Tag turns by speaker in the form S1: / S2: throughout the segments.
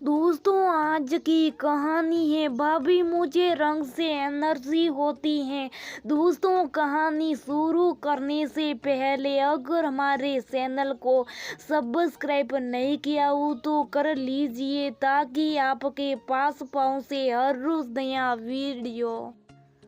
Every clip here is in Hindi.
S1: दोस्तों, आज की कहानी है भाभी मुझे रंग से एनर्जी होती है। दोस्तों, कहानी शुरू करने से पहले अगर हमारे चैनल को सब्सक्राइब नहीं किया हो तो कर लीजिए ताकि आपके पास पहुंचे हर रोज नया वीडियो।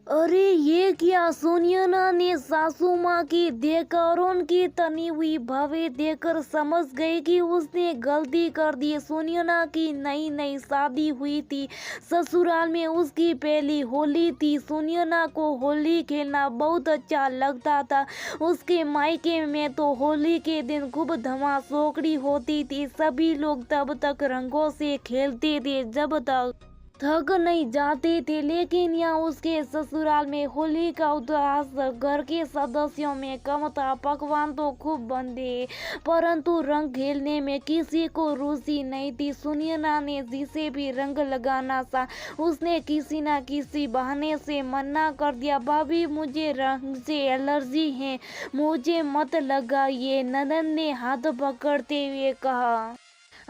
S1: अरे ये क्या! सोनिया ने सासू माँ की देखा और उनकी तनी हुई भवें देखकर समझ गई कि उसने गलती कर दी। सोनिया की नई नई शादी हुई थी। ससुराल में उसकी पहली होली थी। सोनिया को होली खेलना बहुत अच्छा लगता था। उसके मायके में तो होली के दिन खूब धमाचौकड़ी होती थी। सभी लोग तब तक रंगों से खेलते थे जब तक थक नहीं जाते थे। लेकिन यहाँ उसके ससुराल में होली का उदास घर के सदस्यों में कम था। पकवान तो खूब बनते परंतु रंग खेलने में किसी को रुचि नहीं थी। सोनिया ने जिसे भी रंग लगाना था उसने किसी न किसी बहाने से मना कर दिया। भाभी मुझे रंग से एलर्जी है, मुझे मत लगाइए, ननद ने हाथ पकड़ते हुए कहा।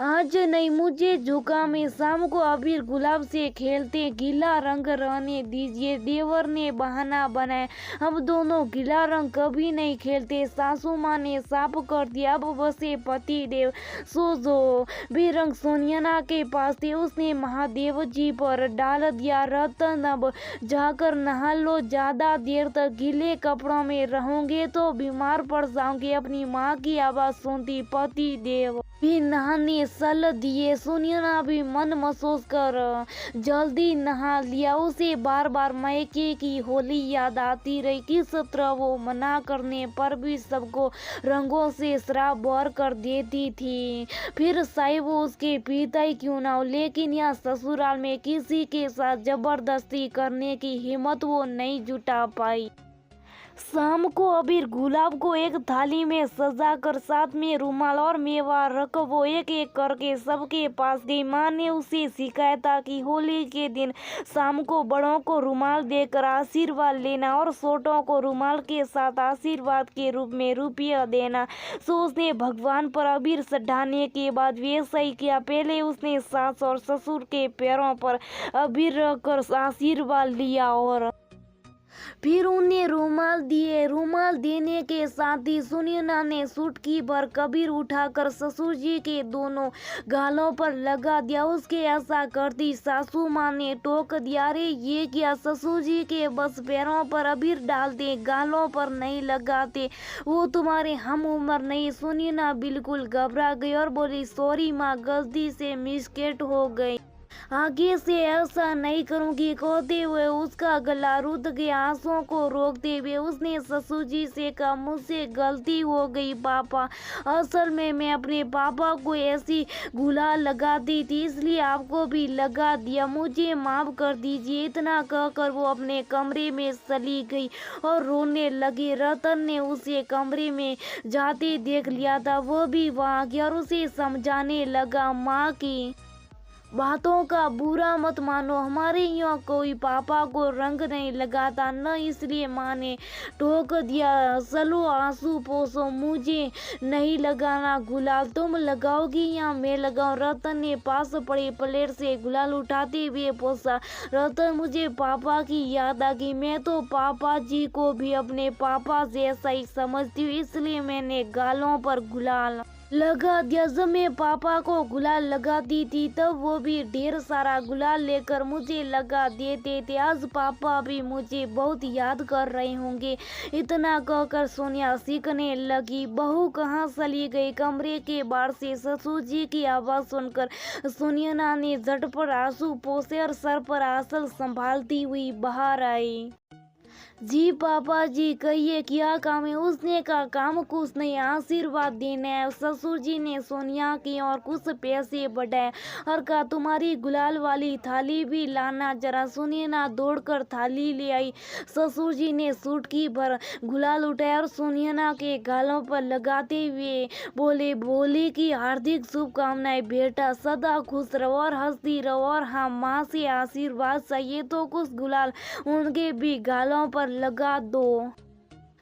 S1: आज नहीं, मुझे जुकाम है। शाम को अबीर गुलाब से खेलते, गीला रंग रहने दीजिए। देवर ने बहाना बनाया। अब दोनों गीला रंग कभी नहीं खेलते। सासू माँ ने साफ कर दिया। अब बसे पति देव सो जो भी रंग सोनिया के पास थे उसने महादेव जी पर डाल दिया। रतन अब जाकर नहा लो, ज्यादा देर तक गीले कपड़ों में रहोगे तो बीमार पड़ जाओगे। अपनी माँ की आवाज सुनती पति देव भी नहाने चल दिए। सोनिया भी मन महसूस कर जल्दी नहा लिया। उसे बार बार मायके की होली याद आती रही। किस तरह वो मना करने पर भी सबको रंगों से शराब भर कर देती थी। फिर चाहे वो उसके पिता ही क्यों ना हो। लेकिन यहाँ ससुराल में किसी के साथ जबरदस्ती करने की हिम्मत वो नहीं जुटा पाई। शाम को अबीर गुलाब को एक थाली में सजाकर साथ में रुमाल और मेवा रख वो एक एक करके सबके पास गई। माँ ने उसे सिखाया था कि होली के दिन शाम को बड़ों को रुमाल देकर आशीर्वाद लेना और छोटों को रुमाल के साथ आशीर्वाद के रूप में रुपया देना। सो उसने भगवान पर अबीर चढ़ाने के बाद वैसा ही किया। पहले उसने सास और ससुर के पैरों पर अबीर रखकर आशीर्वाद लिया और फिर उन्हें रुमाल दिए। रुमाल देने के साथ ही सोनिया ने चुटकी भर कबीर उठाकर ससुर जी के दोनों गालों पर लगा दिया। उसके ऐसा करती सासू माँ ने टोक दिया। अरे ये क्या! ससुर जी के बस पैरों पर अबीर डालते, गालों पर नहीं लगाते। वो तुम्हारे हम उम्र नहीं। सोनिया बिल्कुल घबरा गई और बोली, सॉरी माँ, गलती से मिस्टेक हो गई, आगे से ऐसा नहीं करूंगी। कहते हुए उसका गला रुक गया। आंसुओं को रोकते हुए उसने ससुर जी से कहा, मुझसे गलती हो गई पापा। असल में मैं अपने पापा को ऐसी गुलाल लगाती थी इसलिए आपको भी लगा दिया, मुझे माफ कर दीजिए। इतना कहकर वो अपने कमरे में चली गई और रोने लगी। रतन ने उसे कमरे में जाते देख लिया था। वो भी वहां गया और उसे समझाने लगा, माँ की बातों का बुरा मत मानो। हमारे यहाँ कोई पापा को रंग नहीं लगाता न, इसलिए माँ ने टोक दिया। चलो आंसू पोछो, मुझे नहीं लगाना गुलाल, तुम लगाओगी या मैं लगाऊं? रतन ने पास पड़े प्लेट से गुलाल उठाते हुए पूछा। रतन, मुझे पापा की याद आ गई। मैं तो पापा जी को भी अपने पापा जैसा ही समझती हूँ, इसलिए मैंने गालों पर गुलाल लगा दिया। जब मैं पापा को गुलाल लगाती थी तब वो भी ढेर सारा गुलाल लेकर मुझे लगा देते थे। आज पापा भी मुझे बहुत याद कर रहे होंगे। इतना कहकर सोनिया सीखने लगी। बहू कहाँ चली गई? कमरे के बाहर से ससुर जी की आवाज सुनकर सोनिया ने झटपट आंसू पोंछे और सर पर आंचल संभालती हुई बाहर आई। जी पापा जी, कहिए क्या काम है? उसने कहा, काम कुछ नहीं, आशीर्वाद देना है। ससुर जी ने सोनिया की और कुछ पैसे बढ़ाए और कहा, तुम्हारी गुलाल वाली थाली भी लाना जरा। सोनिया दौड़कर थाली ले आई। ससुर जी ने चुटकी भर गुलाल उठाया और सोनिया के गालों पर लगाते हुए बोले, बोली की हार्दिक शुभकामनाएं बेटा, सदा खुश रहो और हंसती रहो, और हाँ, माँ से आशीर्वाद चाहिए तो कुछ गुलाल उनके भी गालों पर लगा दो।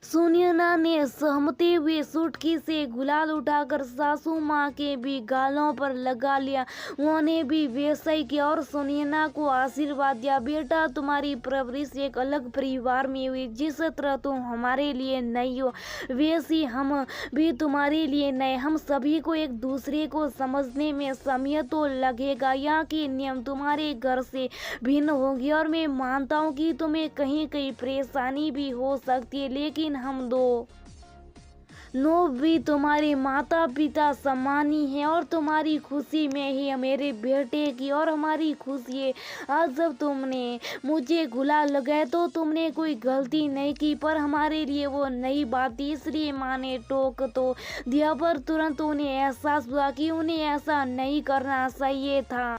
S1: सुनैना ने सहमते हुए चुटकी से गुलाल उठाकर सासू माँ के भी गालों पर लगा लिया। उन्होंने भी वैसा ही किया और सुनैना को आशीर्वाद दिया, बेटा तुम्हारी परवरिश एक अलग परिवार में हुई, जिस तरह तुम हमारे लिए नई हो वैसी हम भी तुम्हारे लिए नए। हम सभी को एक दूसरे को समझने में समय तो लगेगा, यहाँ के नियम तुम्हारे घर से भिन्न होंगे और मैं मानता हूँ कि तुम्हें कहीं कहीं परेशानी भी हो सकती है, लेकिन हम दो नो भी तुम्हारे माता पिता समान ही हैं और तुम्हारी खुशी में ही मेरे बेटे की और हमारी खुशी है। आज जब तुमने मुझे गुलाल लगाया तो तुमने कोई गलती नहीं की, पर हमारे लिए वो नई बात थी, इसलिए माँ ने टोक तो दिया, पर तुरंत उन्हें एहसास हुआ कि उन्हें ऐसा नहीं करना चाहिए था।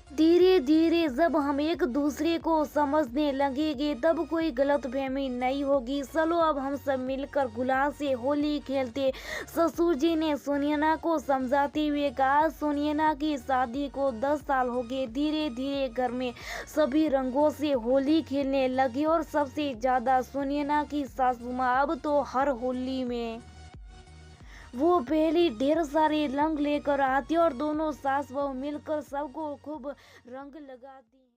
S1: धीरे धीरे जब हम एक दूसरे को समझने लगेंगे तब कोई गलतफहमी नहीं होगी। चलो अब हम सब मिलकर गुलाल से होली खेलते। ससुर जी ने सुनैना को समझाते हुए कहा। सुनैना की शादी को 10 साल हो गए। धीरे धीरे घर में सभी रंगों से होली खेलने लगे और सबसे ज्यादा सुनैना की सासू माँ। अब तो हर होली में वो पहले ढेर सारे रंग लेकर आती और दोनों सास बहू मिलकर सबको खूब रंग लगाती।